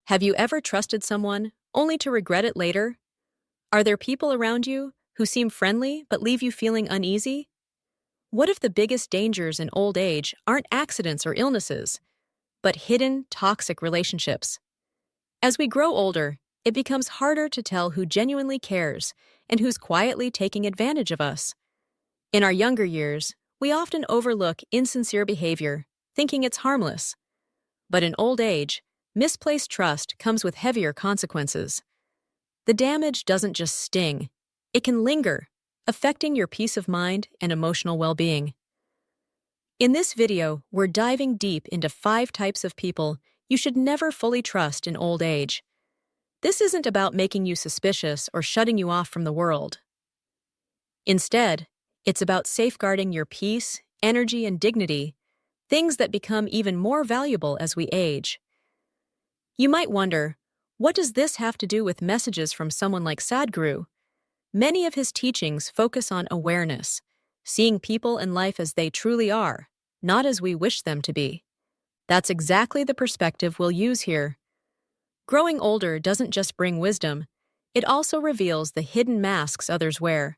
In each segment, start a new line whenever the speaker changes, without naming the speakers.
Have you ever trusted someone only to regret it later? Are there people around you who seem friendly but leave you feeling uneasy? What if the biggest dangers in old age aren't accidents or illnesses, but hidden, toxic relationships? As we grow older, it becomes harder to tell who genuinely cares and who's quietly taking advantage of us. In our younger years, we often overlook insincere behavior, thinking it's harmless. But in old age, misplaced trust comes with heavier consequences. The damage doesn't just sting, it can linger, affecting your peace of mind and emotional well-being. In this video, we're diving deep into 5 types of people you should never fully trust in old age. This isn't about making you suspicious or shutting you off from the world. Instead, it's about safeguarding your peace, energy, and dignity, things that become even more valuable as we age. You might wonder, what does this have to do with messages from someone like Sadhguru? Many of his teachings focus on awareness, seeing people and life as they truly are, not as we wish them to be. That's exactly the perspective we'll use here. Growing older doesn't just bring wisdom, it also reveals the hidden masks others wear.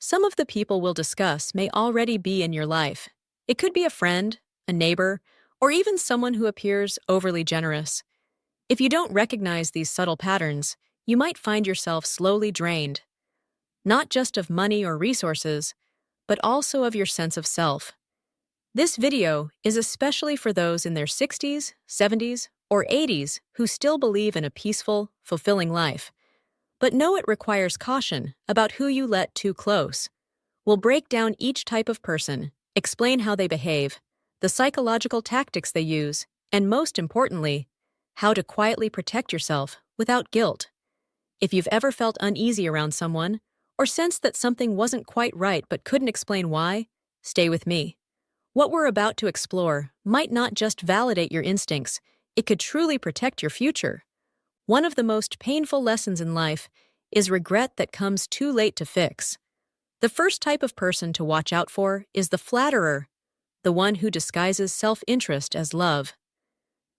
Some of the people we'll discuss may already be in your life. It could be a friend, a neighbor, or even someone who appears overly generous. If you don't recognize these subtle patterns, you might find yourself slowly drained, not just of money or resources, but also of your sense of self. This video is especially for those in their 60s, 70s, or 80s who still believe in a peaceful, fulfilling life. But know it requires caution about who you let too close. We'll break down each type of person, explain how they behave, the psychological tactics they use, and most importantly, how to quietly protect yourself without guilt. If you've ever felt uneasy around someone, or sensed that something wasn't quite right but couldn't explain why, stay with me. What we're about to explore might not just validate your instincts, it could truly protect your future. One of the most painful lessons in life is regret that comes too late to fix. The first type of person to watch out for is the flatterer, the one who disguises self-interest as love.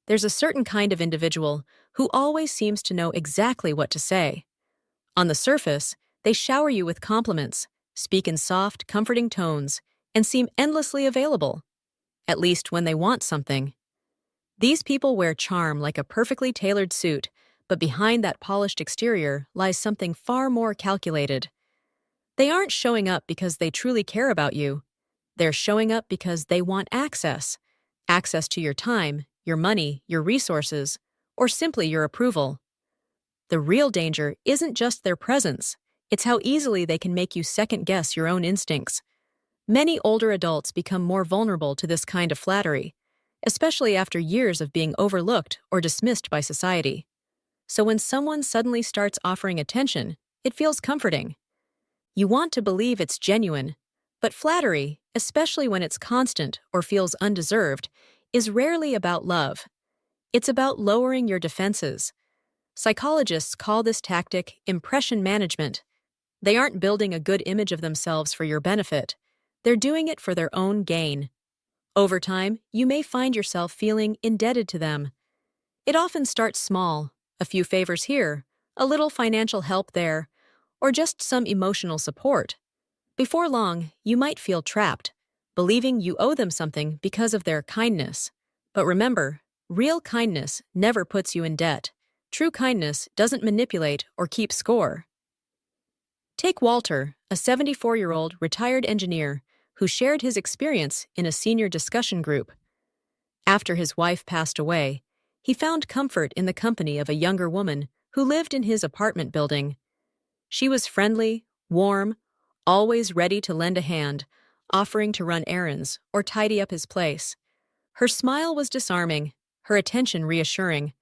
There's a certain kind of individual who always seems to know exactly what to say. On the surface, they shower you with compliments, speak in soft, comforting tones, and seem endlessly available, at least when they want something. These people wear charm like a perfectly tailored suit, but behind that polished exterior lies something far more calculated. They aren't showing up because they truly care about you. They're showing up because they want access to your time, your money, your resources, or simply your approval. The real danger isn't just their presence, it's how easily they can make you second-guess your own instincts. Many older adults become more vulnerable to this kind of flattery, especially after years of being overlooked or dismissed by society. So when someone suddenly starts offering attention, it feels comforting. You want to believe it's genuine, but flattery, especially when it's constant or feels undeserved, is rarely about love. It's about lowering your defenses. Psychologists call this tactic impression management. They aren't building a good image of themselves for your benefit. They're doing it for their own gain. Over time, you may find yourself feeling indebted to them. It often starts small, a few favors here, a little financial help there, or just some emotional support. Before long, you might feel trapped, believing you owe them something because of their kindness. But remember, real kindness never puts you in debt. True kindness doesn't manipulate or keep score. Take Walter, a 74-year-old retired engineer who shared his experience in a senior discussion group. After his wife passed away, he found comfort in the company of a younger woman who lived in his apartment building. She was friendly, warm, always ready to lend a hand, offering to run errands or tidy up his place. Her smile was disarming, her attention reassuring.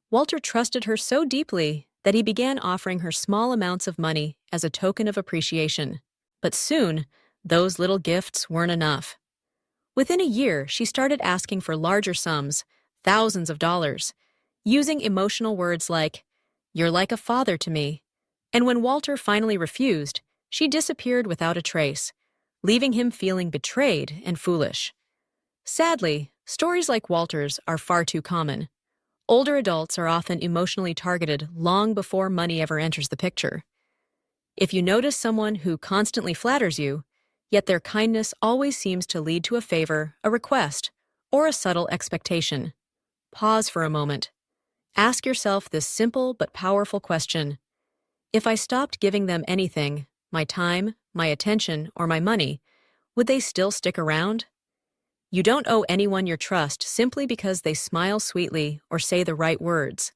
Walter trusted her so deeply that he began offering her small amounts of money as a token of appreciation. But soon, those little gifts weren't enough. Within a year, she started asking for larger sums, thousands of dollars, using emotional words like, "You're like a father to me." And when Walter finally refused, she disappeared without a trace, leaving him feeling betrayed and foolish. Sadly, stories like Walter's are far too common. Older adults are often emotionally targeted long before money ever enters the picture. If you notice someone who constantly flatters you, yet their kindness always seems to lead to a favor, a request, or a subtle expectation, pause for a moment. Ask yourself this simple but powerful question. If I stopped giving them anything, my time, my attention, or my money, would they still stick around? You don't owe anyone your trust simply because they smile sweetly or say the right words.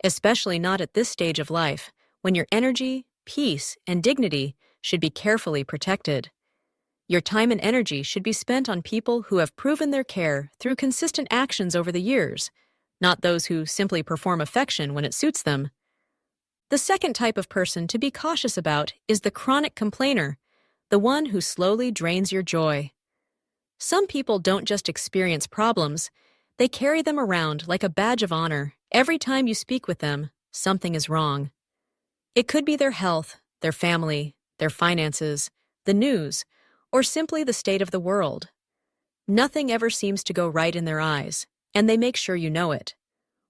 Especially not at this stage of life, when your energy, peace, and dignity should be carefully protected. Your time and energy should be spent on people who have proven their care through consistent actions over the years, not those who simply perform affection when it suits them. The second type of person to be cautious about is the chronic complainer, the one who slowly drains your joy. Some people don't just experience problems, they carry them around like a badge of honor. Every time you speak with them, something is wrong. It could be their health, their family, their finances, the news, or simply the state of the world. Nothing ever seems to go right in their eyes, and they make sure you know it.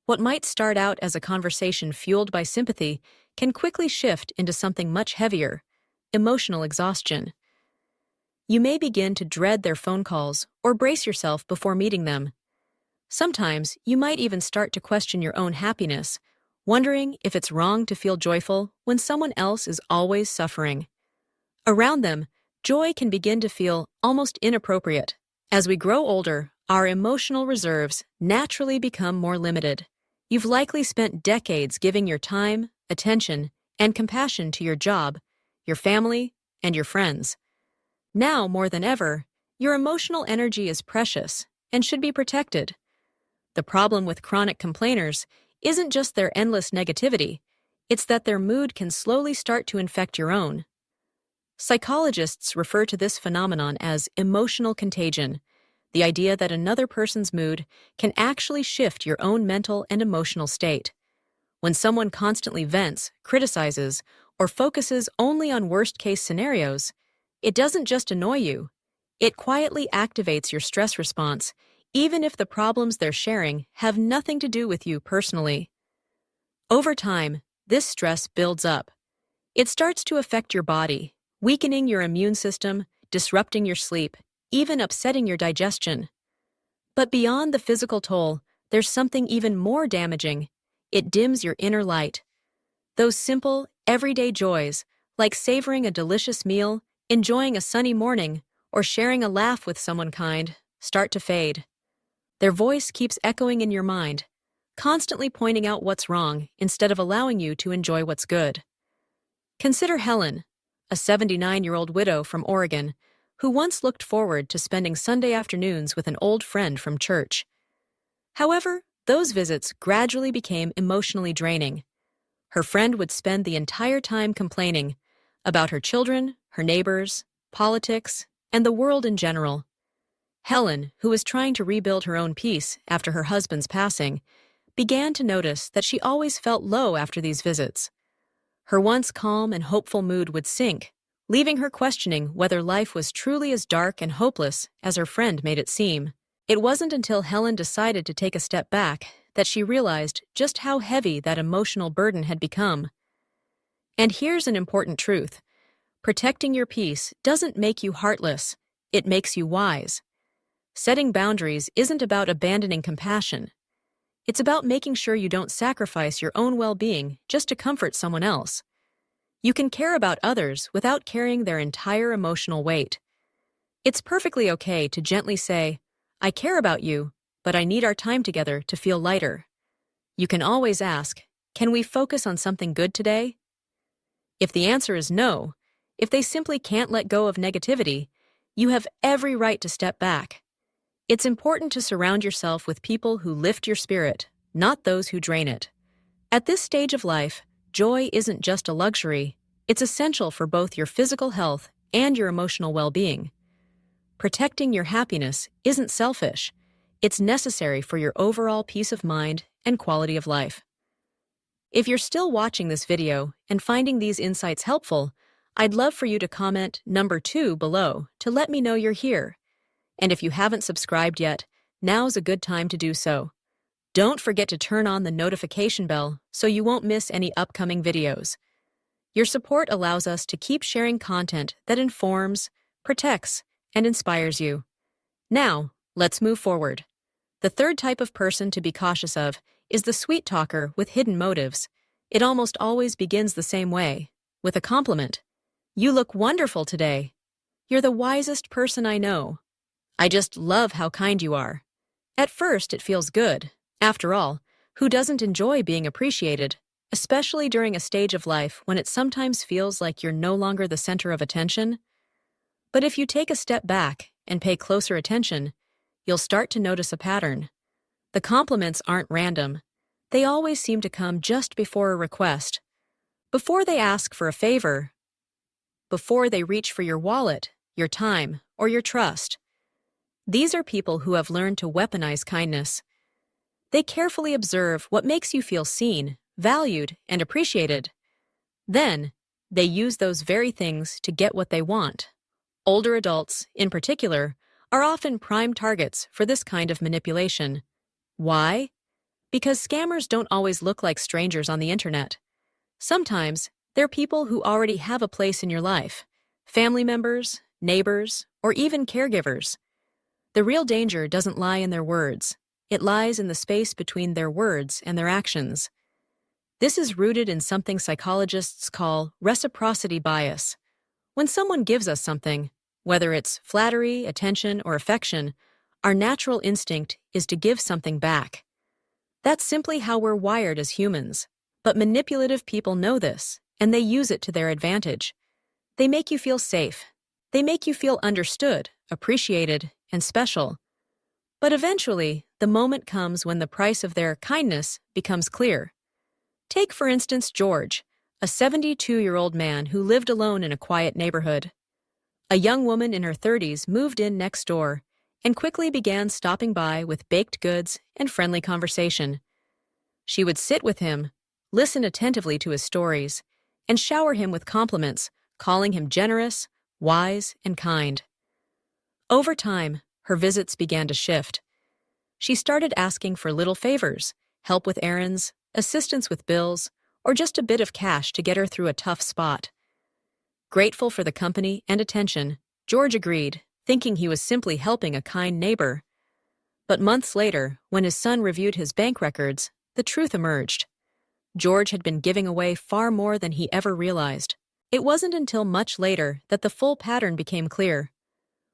What might start out as a conversation fueled by sympathy can quickly shift into something much heavier, emotional exhaustion. You may begin to dread their phone calls or brace yourself before meeting them. Sometimes you might even start to question your own happiness, wondering if it's wrong to feel joyful when someone else is always suffering. Around them, joy can begin to feel almost inappropriate. As we grow older, our emotional reserves naturally become more limited. You've likely spent decades giving your time, attention, and compassion to your job, your family, and your friends. Now, more than ever, your emotional energy is precious and should be protected. The problem with chronic complainers isn't just their endless negativity, it's that their mood can slowly start to infect your own. Psychologists refer to this phenomenon as emotional contagion, the idea that another person's mood can actually shift your own mental and emotional state. When someone constantly vents, criticizes, or focuses only on worst-case scenarios, it doesn't just annoy you. It quietly activates your stress response, even if the problems they're sharing have nothing to do with you personally. Over time, this stress builds up. It starts to affect your body, weakening your immune system, disrupting your sleep, even upsetting your digestion. But beyond the physical toll, there's something even more damaging. It dims your inner light. Those simple, everyday joys, like savoring a delicious meal, enjoying a sunny morning, or sharing a laugh with someone kind, start to fade. Their voice keeps echoing in your mind, constantly pointing out what's wrong instead of allowing you to enjoy what's good. Consider Helen, a 79-year-old widow from Oregon, who once looked forward to spending Sunday afternoons with an old friend from church. However, those visits gradually became emotionally draining. Her friend would spend the entire time complaining about her children, her neighbors, politics, and the world in general. Helen, who was trying to rebuild her own peace after her husband's passing, began to notice that she always felt low after these visits. Her once calm and hopeful mood would sink, leaving her questioning whether life was truly as dark and hopeless as her friend made it seem. It wasn't until Helen decided to take a step back that she realized just how heavy that emotional burden had become. And here's an important truth. Protecting your peace doesn't make you heartless, it makes you wise. Setting boundaries isn't about abandoning compassion. It's about making sure you don't sacrifice your own well-being just to comfort someone else. You can care about others without carrying their entire emotional weight. It's perfectly okay to gently say, "I care about you, but I need our time together to feel lighter." You can always ask, "Can we focus on something good today?" If the answer is no, if they simply can't let go of negativity, you have every right to step back. It's important to surround yourself with people who lift your spirit, not those who drain it. At this stage of life, joy isn't just a luxury, it's essential for both your physical health and your emotional well-being. Protecting your happiness isn't selfish, it's necessary for your overall peace of mind and quality of life. If you're still watching this video and finding these insights helpful, I'd love for you to comment number 2 below to let me know you're here. And if you haven't subscribed yet, now's a good time to do so. Don't forget to turn on the notification bell so you won't miss any upcoming videos. Your support allows us to keep sharing content that informs, protects, and inspires you. Now, let's move forward. The third type of person to be cautious of is the sweet talker with hidden motives. It almost always begins the same way, with a compliment. "You look wonderful today. You're the wisest person I know. I just love how kind you are." At first, it feels good. After all, who doesn't enjoy being appreciated, especially during a stage of life when it sometimes feels like you're no longer the center of attention? But if you take a step back and pay closer attention, you'll start to notice a pattern. The compliments aren't random. They always seem to come just before a request, before they ask for a favor, before they reach for your wallet, your time, or your trust. These are people who have learned to weaponize kindness. They carefully observe what makes you feel seen, valued, and appreciated. Then, they use those very things to get what they want. Older adults, in particular, are often prime targets for this kind of manipulation. Why? Because scammers don't always look like strangers on the internet. Sometimes, they're people who already have a place in your life: family members, neighbors, or even caregivers. The real danger doesn't lie in their words. It lies in the space between their words and their actions. This is rooted in something psychologists call reciprocity bias. When someone gives us something, whether it's flattery, attention, or affection, our natural instinct is to give something back. That's simply how we're wired as humans. But manipulative people know this, and they use it to their advantage. They make you feel safe. They make you feel understood, appreciated, and special. But eventually, the moment comes when the price of their kindness becomes clear. Take, for instance, George, a 72-year-old man who lived alone in a quiet neighborhood. A young woman in her 30s moved in next door and quickly began stopping by with baked goods and friendly conversation. She would sit with him, listen attentively to his stories, and shower him with compliments, calling him generous, wise, and kind. Over time, her visits began to shift. She started asking for little favors, help with errands, assistance with bills, or just a bit of cash to get her through a tough spot. Grateful for the company and attention, George agreed, thinking he was simply helping a kind neighbor. But months later, when his son reviewed his bank records, the truth emerged. George had been giving away far more than he ever realized. It wasn't until much later that the full pattern became clear.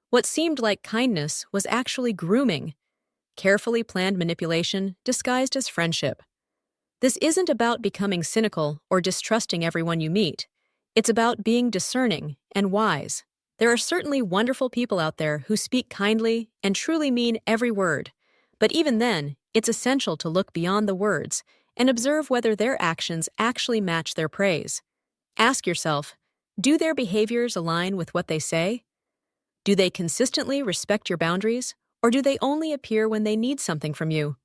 What seemed like kindness was actually grooming, carefully planned manipulation disguised as friendship. This isn't about becoming cynical or distrusting everyone you meet. It's about being discerning and wise. There are certainly wonderful people out there who speak kindly and truly mean every word. But even then, it's essential to look beyond the words and observe whether their actions actually match their praise. Ask yourself, do their behaviors align with what they say? Do they consistently respect your boundaries, or do they only appear when they need something from you?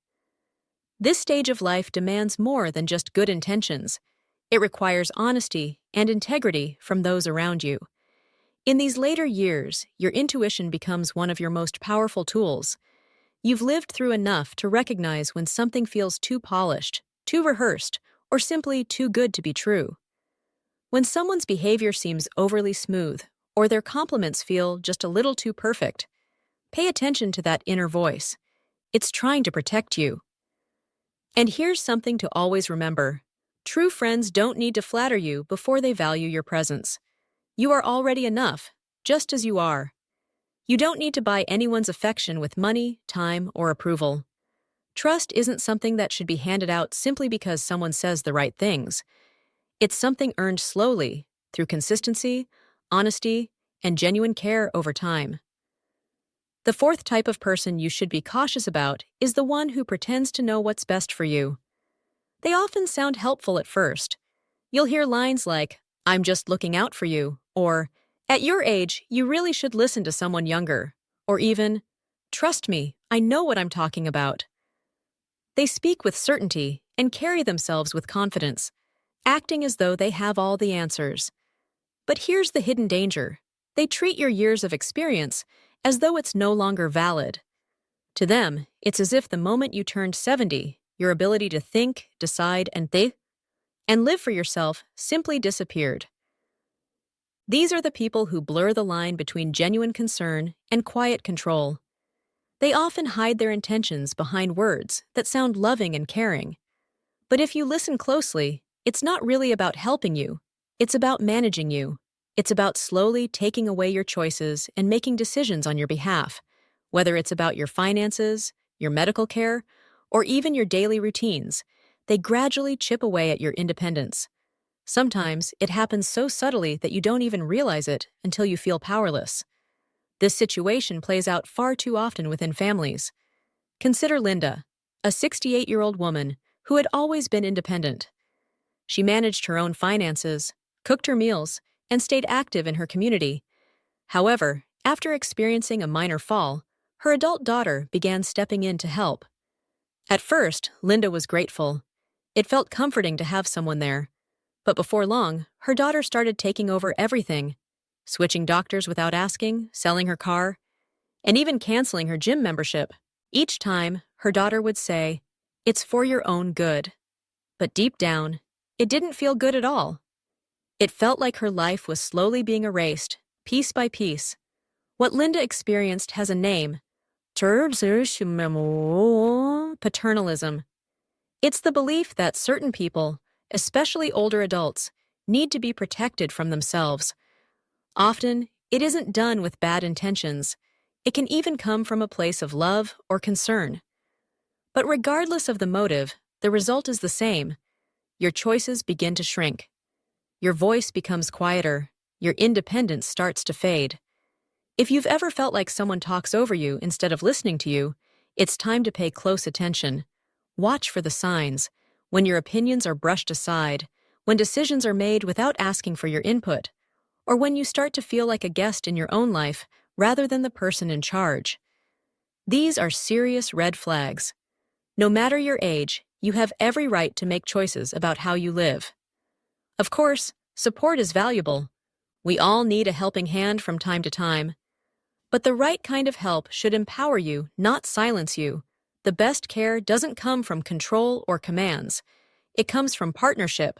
This stage of life demands more than just good intentions. It requires honesty and integrity from those around you. In these later years, your intuition becomes one of your most powerful tools. You've lived through enough to recognize when something feels too polished, too rehearsed, or simply too good to be true. When someone's behavior seems overly smooth, or their compliments feel just a little too perfect, pay attention to that inner voice. It's trying to protect you. And here's something to always remember. True friends don't need to flatter you before they value your presence. You are already enough, just as you are. You don't need to buy anyone's affection with money, time, or approval. Trust isn't something that should be handed out simply because someone says the right things. It's something earned slowly, through consistency, honesty, and genuine care over time. The fourth type of person you should be cautious about is the one who pretends to know what's best for you. They often sound helpful at first. You'll hear lines like, "I'm just looking out for you," or, "At your age, you really should listen to someone younger," or even, "Trust me, I know what I'm talking about." They speak with certainty and carry themselves with confidence, acting as though they have all the answers. But here's the hidden danger. They treat your years of experience as though it's no longer valid. To them, it's as if the moment you turned 70, your ability to think, decide, and live for yourself simply disappeared. These are the people who blur the line between genuine concern and quiet control. They often hide their intentions behind words that sound loving and caring. But if you listen closely, it's not really about helping you. It's about managing you. It's about slowly taking away your choices and making decisions on your behalf, whether it's about your finances, your medical care, or even your daily routines. They gradually chip away at your independence. Sometimes it happens so subtly that you don't even realize it until you feel powerless. This situation plays out far too often within families. Consider Linda, a 68-year-old woman who had always been independent. She managed her own finances, cooked her meals, and stayed active in her community. However, after experiencing a minor fall, her adult daughter began stepping in to help. At first, Linda was grateful. It felt comforting to have someone there. But before long, her daughter started taking over everything, switching doctors without asking, selling her car, and even canceling her gym membership. Each time, her daughter would say, "It's for your own good." But deep down, it didn't feel good at all. It felt like her life was slowly being erased, piece by piece. What Linda experienced has a name: paternalism. It's the belief that certain people, especially older adults, need to be protected from themselves. Often, it isn't done with bad intentions. It can even come from a place of love or concern. But regardless of the motive, the result is the same. Your choices begin to shrink. Your voice becomes quieter. Your independence starts to fade. If you've ever felt like someone talks over you instead of listening to you, it's time to pay close attention. Watch for the signs, when your opinions are brushed aside, when decisions are made without asking for your input, or when you start to feel like a guest in your own life rather than the person in charge. These are serious red flags. No matter your age, you have every right to make choices about how you live. Of course, support is valuable. We all need a helping hand from time to time. But the right kind of help should empower you, not silence you. The best care doesn't come from control or commands. It comes from partnership.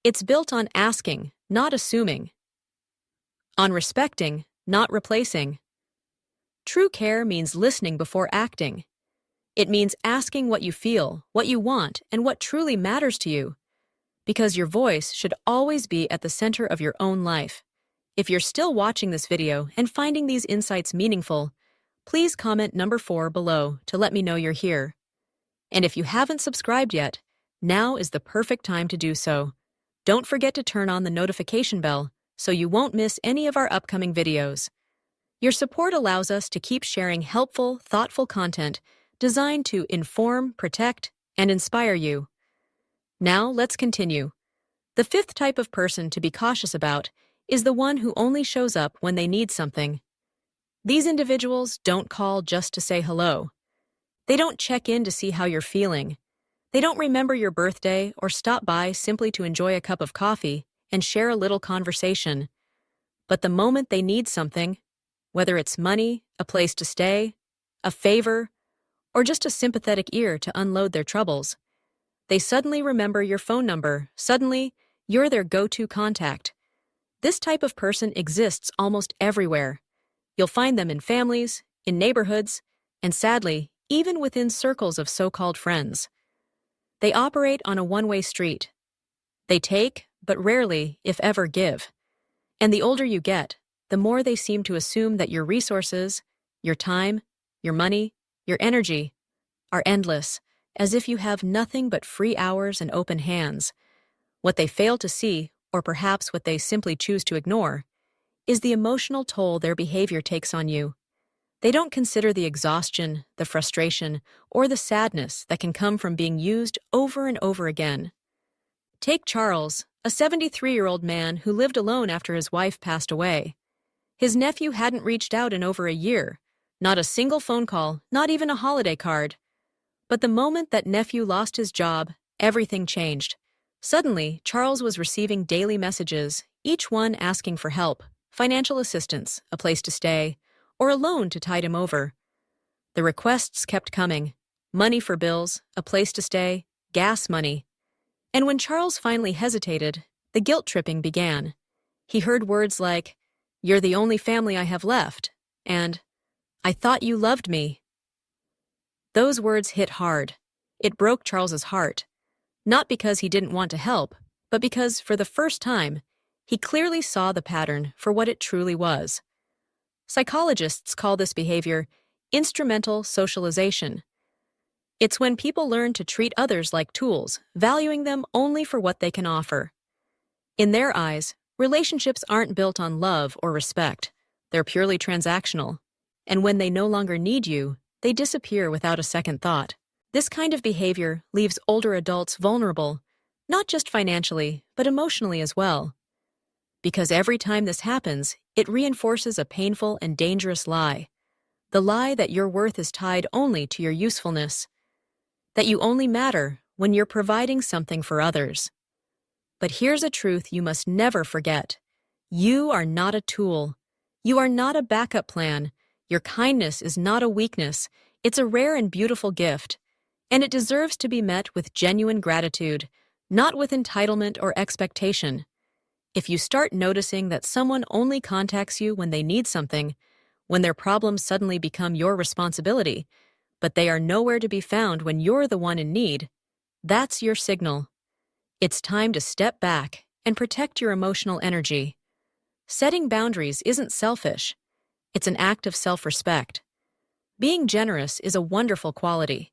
It's built on asking, not assuming. On respecting, not replacing. True care means listening before acting. It means asking what you feel, what you want, and what truly matters to you. Because your voice should always be at the center of your own life. If you're still watching this video and finding these insights meaningful, please comment number 4 below to let me know you're here. And if you haven't subscribed yet, now is the perfect time to do so. Don't forget to turn on the notification bell so you won't miss any of our upcoming videos. Your support allows us to keep sharing helpful, thoughtful content designed to inform, protect, and inspire you. Now, let's continue. The 5th type of person to be cautious about is the one who only shows up when they need something. These individuals don't call just to say hello. They don't check in to see how you're feeling. They don't remember your birthday or stop by simply to enjoy a cup of coffee and share a little conversation. But the moment they need something, whether it's money, a place to stay, a favor, or just a sympathetic ear to unload their troubles, they suddenly remember your phone number. Suddenly, you're their go-to contact. This type of person exists almost everywhere. You'll find them in families, in neighborhoods, and sadly, even within circles of so-called friends. They operate on a one-way street. They take, but rarely, if ever, give. And the older you get, the more they seem to assume that your resources, your time, your money, your energy, are endless, as if you have nothing but free hours and open hands. What they fail to see, or perhaps what they simply choose to ignore, is the emotional toll their behavior takes on you. They don't consider the exhaustion, the frustration, or the sadness that can come from being used over and over again. Take Charles, a 73-year-old man who lived alone after his wife passed away. His nephew hadn't reached out in over a year, not a single phone call, not even a holiday card. But the moment that nephew lost his job, everything changed. Suddenly, Charles was receiving daily messages, each one asking for help, financial assistance, a place to stay, or a loan to tide him over. The requests kept coming. money for bills, a place to stay, gas money. And when Charles finally hesitated, the guilt-tripping began. He heard words like, "You're the only family I have left," and "I thought you loved me." Those words hit hard. It broke Charles's heart, not because he didn't want to help, but because, for the first time, he clearly saw the pattern for what it truly was. Psychologists call this behavior instrumental socialization. It's when people learn to treat others like tools, valuing them only for what they can offer. In their eyes, relationships aren't built on love or respect. They're purely transactional. And when they no longer need you, they disappear without a second thought. This kind of behavior leaves older adults vulnerable, not just financially, but emotionally as well. Because every time this happens, it reinforces a painful and dangerous lie. The lie that your worth is tied only to your usefulness, that you only matter when you're providing something for others. But here's a truth you must never forget. You are not a tool. You are not a backup plan. Your kindness is not a weakness. It's a rare and beautiful gift, and it deserves to be met with genuine gratitude, not with entitlement or expectation. If you start noticing that someone only contacts you when they need something, when their problems suddenly become your responsibility, but they are nowhere to be found when you're the one in need, that's your signal. It's time to step back and protect your emotional energy. Setting boundaries isn't selfish. It's an act of self-respect. Being generous is a wonderful quality,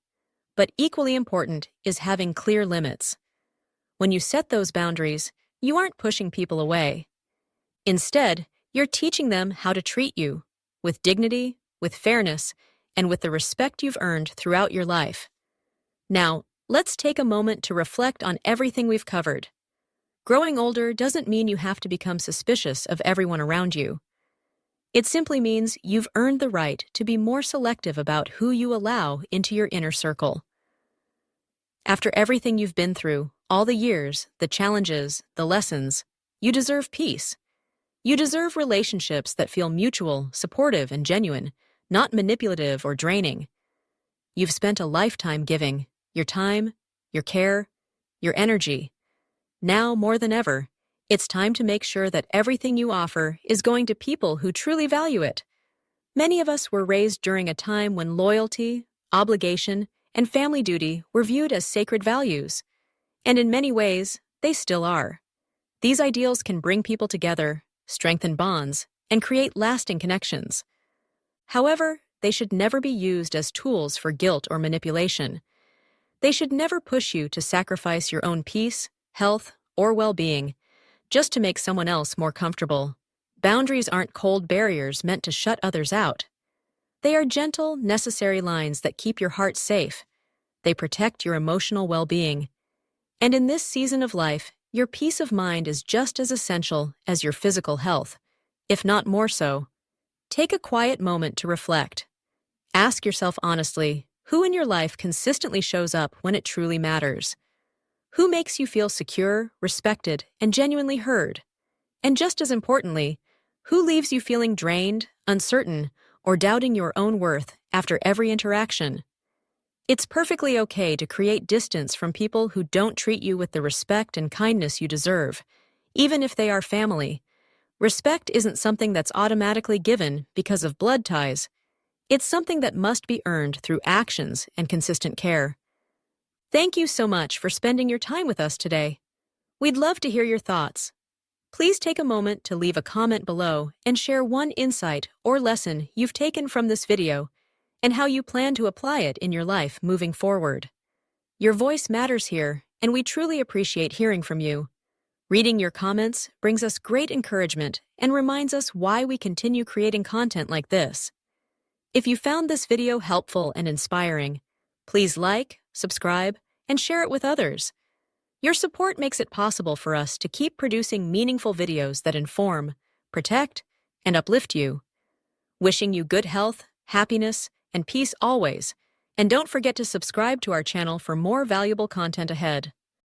but equally important is having clear limits. When you set those boundaries, you aren't pushing people away. Instead, you're teaching them how to treat you, with dignity, with fairness, and with the respect you've earned throughout your life. Now, let's take a moment to reflect on everything we've covered. Growing older doesn't mean you have to become suspicious of everyone around you. It simply means you've earned the right to be more selective about who you allow into your inner circle. After everything you've been through, all the years, the challenges, the lessons, you deserve peace. You deserve relationships that feel mutual, supportive, and genuine, not manipulative or draining. You've spent a lifetime giving your time, your care, your energy. Now, more than ever, it's time to make sure that everything you offer is going to people who truly value it. Many of us were raised during a time when loyalty, obligation, and family duty were viewed as sacred values. And in many ways, they still are. These ideals can bring people together, strengthen bonds, and create lasting connections. However, they should never be used as tools for guilt or manipulation. They should never push you to sacrifice your own peace, health, or well-being just to make someone else more comfortable. Boundaries aren't cold barriers meant to shut others out. They are gentle, necessary lines that keep your heart safe. They protect your emotional well-being. And in this season of life, your peace of mind is just as essential as your physical health, if not more so. Take a quiet moment to reflect. Ask yourself honestly, who in your life consistently shows up when it truly matters? Who makes you feel secure, respected, and genuinely heard? And just as importantly, who leaves you feeling drained, uncertain, or doubting your own worth after every interaction? It's perfectly okay to create distance from people who don't treat you with the respect and kindness you deserve, even if they are family. Respect isn't something that's automatically given because of blood ties. It's something that must be earned through actions and consistent care. Thank you so much for spending your time with us today. We'd love to hear your thoughts. Please take a moment to leave a comment below and share one insight or lesson you've taken from this video and how you plan to apply it in your life moving forward. Your voice matters here, and we truly appreciate hearing from you. Reading your comments brings us great encouragement and reminds us why we continue creating content like this. If you found this video helpful and inspiring, please like, subscribe, and share it with others. Your support makes it possible for us to keep producing meaningful videos that inform, protect, and uplift you. Wishing you good health, happiness, and peace always, and don't forget to subscribe to our channel for more valuable content ahead.